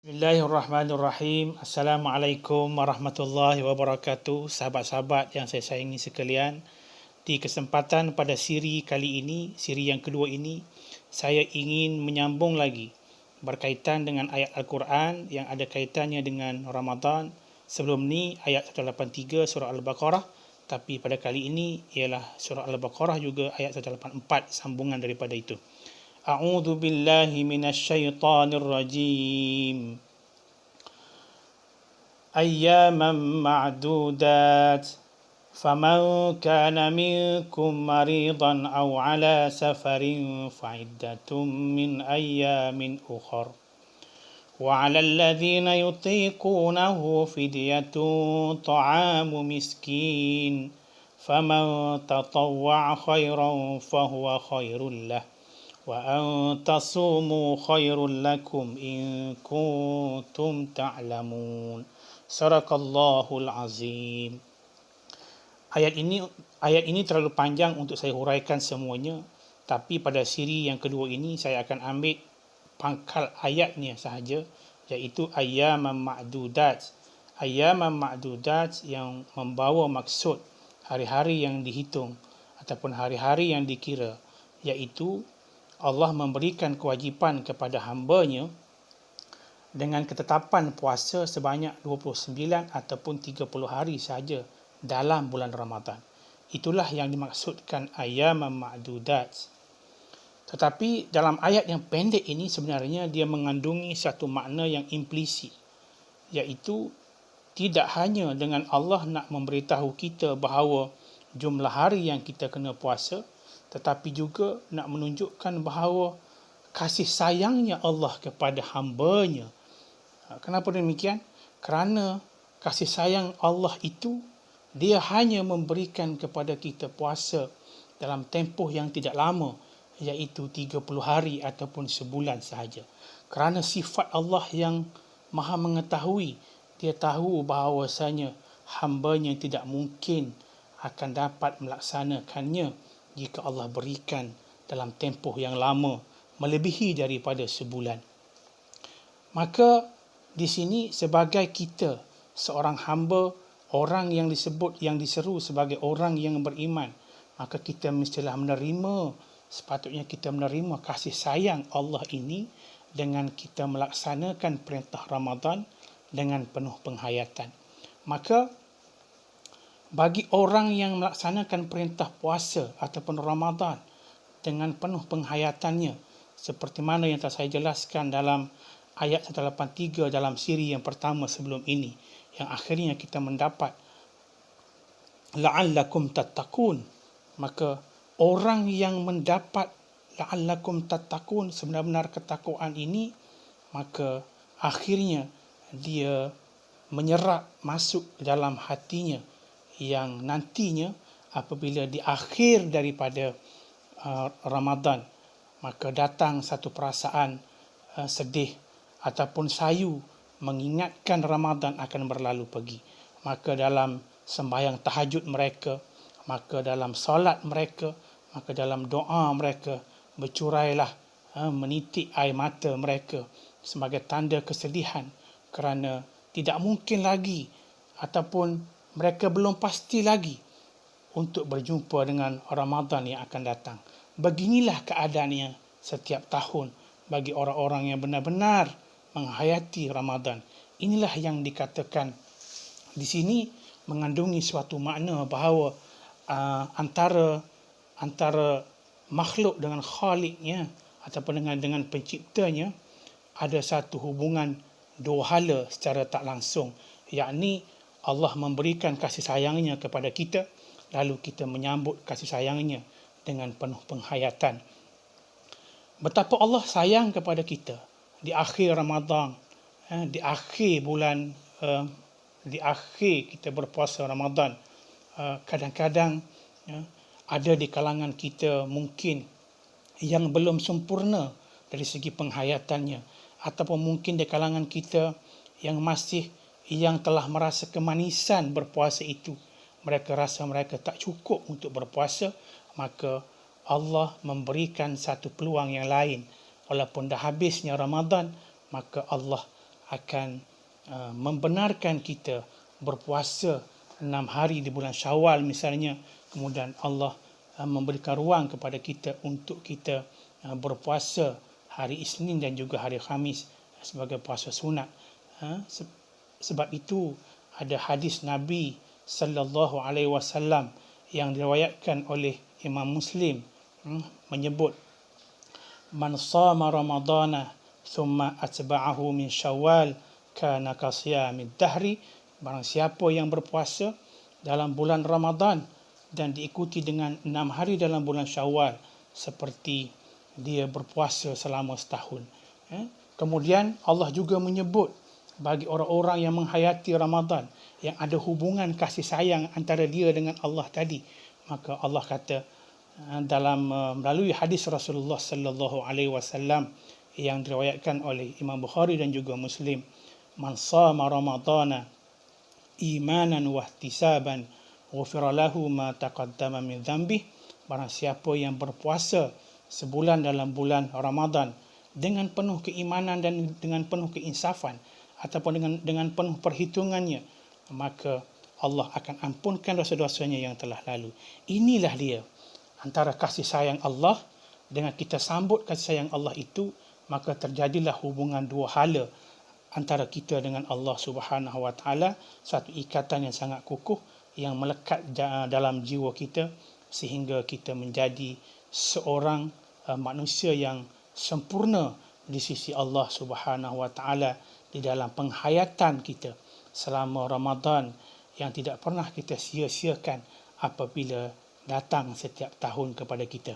Bismillahirrahmanirrahim. Assalamualaikum warahmatullahi wabarakatuh. Sahabat-sahabat yang saya sayangi sekalian, di kesempatan pada siri kali ini, siri yang kedua ini, saya ingin menyambung lagi berkaitan dengan ayat Al-Quran yang ada kaitannya dengan Ramadan. Sebelum ni ayat 183 surah Al-Baqarah, tapi pada kali ini ialah surah Al-Baqarah juga ayat 184, sambungan daripada itu. A'udzu billahi minasyaitonir rajim. Ayyaman ma'dudat. Faman kana minkum maridan aw ala safarin fa'iddatun min ayyamin ukhar. Wa 'alal ladzina yutiqunahu fidyatun ta'amu miskin. Faman tatawwa'a khairan fahuwa khairul lah. Wa an tasumu khairul lakum in kuntum ta'lamun. Sadaqallahul azim. Ayat ini terlalu panjang untuk saya huraikan semuanya, tapi pada siri yang kedua ini saya akan ambil pangkal ayatnya sahaja, iaitu ayyaman ma'dudat. Ayyaman ma'dudat yang membawa maksud hari-hari yang dihitung ataupun hari-hari yang dikira, iaitu Allah memberikan kewajipan kepada hamba-Nya dengan ketetapan puasa sebanyak 29 ataupun 30 hari sahaja dalam bulan Ramadan. Itulah yang dimaksudkan ayyaman ma'dudat. Tetapi dalam ayat yang pendek ini sebenarnya dia mengandungi satu makna yang implisit, iaitu tidak hanya dengan Allah nak memberitahu kita bahawa jumlah hari yang kita kena puasa, tetapi juga nak menunjukkan bahawa kasih sayangnya Allah kepada hamba-Nya. Kenapa demikian? Kerana kasih sayang Allah itu, dia hanya memberikan kepada kita puasa dalam tempoh yang tidak lama, iaitu 30 hari ataupun sebulan sahaja. Kerana sifat Allah yang maha mengetahui, dia tahu bahawasanya hamba-Nya tidak mungkin akan dapat melaksanakannya jika Allah berikan dalam tempoh yang lama, melebihi daripada sebulan. Maka di sini sebagai kita, seorang hamba, orang yang diseru sebagai orang yang beriman, maka kita mestilah sepatutnya kita menerima kasih sayang Allah ini dengan kita melaksanakan perintah Ramadan dengan penuh penghayatan. Maka bagi orang yang melaksanakan perintah puasa ataupun Ramadan dengan penuh penghayatannya, seperti mana yang telah saya jelaskan dalam ayat 183 dalam siri yang pertama sebelum ini, yang akhirnya kita mendapat la'allakum tattaqun. Maka orang yang mendapat la'allakum tattaqun, sebenar-benar ketakwaan ini, maka akhirnya dia menyerap masuk dalam hatinya, yang nantinya apabila di akhir daripada Ramadan, maka datang satu perasaan sedih ataupun sayu mengingatkan Ramadan akan berlalu pergi. Maka dalam sembahyang tahajud mereka, maka dalam solat mereka, maka dalam doa mereka bercurailah menitik air mata mereka sebagai tanda kesedihan, kerana tidak mungkin lagi ataupun mereka belum pasti lagi untuk berjumpa dengan Ramadan yang akan datang. Beginilah keadaannya setiap tahun bagi orang-orang yang benar-benar menghayati Ramadan. Inilah yang dikatakan di sini mengandungi suatu makna bahawa antara makhluk dengan Khaliqnya ataupun dengan penciptanya ada satu hubungan dua hala secara tak langsung, yakni Allah memberikan kasih sayangnya kepada kita, lalu kita menyambut kasih sayangnya dengan penuh penghayatan. Betapa Allah sayang kepada kita di akhir Ramadan, di akhir bulan, di akhir kita berpuasa Ramadan. Kadang-kadang ada di kalangan kita mungkin yang belum sempurna dari segi penghayatannya, ataupun mungkin di kalangan kita yang telah merasa kemanisan berpuasa itu, mereka rasa mereka tak cukup untuk berpuasa, maka Allah memberikan satu peluang yang lain. Walaupun dah habisnya Ramadan, maka Allah akan membenarkan kita berpuasa 6 hari di bulan Syawal misalnya, kemudian Allah memberikan ruang kepada kita untuk kita berpuasa hari Isnin dan juga hari Khamis sebagai puasa sunat. Sebab itu ada hadis Nabi sallallahu alaihi wasallam yang diriwayatkan oleh Imam Muslim menyebut, man shama ramadana thumma atba'ahu min Syawal kana kasiyamid dahri. Barang siapa yang berpuasa dalam bulan Ramadan dan diikuti dengan 6 hari dalam bulan Syawal, seperti dia berpuasa selama setahun. Kemudian Allah juga menyebut bagi orang-orang yang menghayati Ramadan, yang ada hubungan kasih sayang antara dia dengan Allah tadi, maka Allah kata dalam melalui hadis Rasulullah sallallahu alaihi wasallam yang diriwayatkan oleh Imam Bukhari dan juga Muslim, man shama ramadana imanan wa ihtisaban ghufira lahu ma taqaddama min dhanbih. Barang siapa yang berpuasa sebulan dalam bulan Ramadan dengan penuh keimanan dan dengan penuh keinsafan ataupun dengan penuh perhitungannya, maka Allah akan ampunkan dosa-dosanya yang telah lalu. Inilah dia antara kasih sayang Allah dengan kita sambut kasih sayang Allah itu, maka terjadilah hubungan dua hala antara kita dengan Allah Subhanahu Wa Taala, satu ikatan yang sangat kukuh yang melekat dalam jiwa kita sehingga kita menjadi seorang manusia yang sempurna di sisi Allah Subhanahu Wa Taala di dalam penghayatan kita selama Ramadan yang tidak pernah kita sia-siakan apabila datang setiap tahun kepada kita.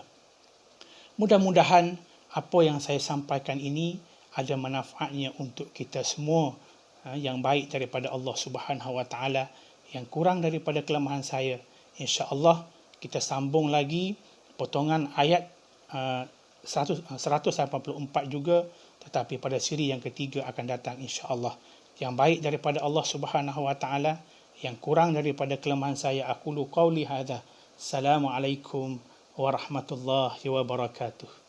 Mudah-mudahan apa yang saya sampaikan ini ada manfaatnya untuk kita semua, yang baik daripada Allah Subhanahu Wa Taala, yang kurang daripada kelemahan saya. Insya-Allah kita sambung lagi potongan ayat 184 juga, tetapi pada siri yang ketiga akan datang insya-Allah. Yang baik daripada Allah Subhanahu Wa Taala, yang kurang daripada kelemahan saya. Aqulu qauli hadza. Assalamualaikum warahmatullahi wabarakatuh.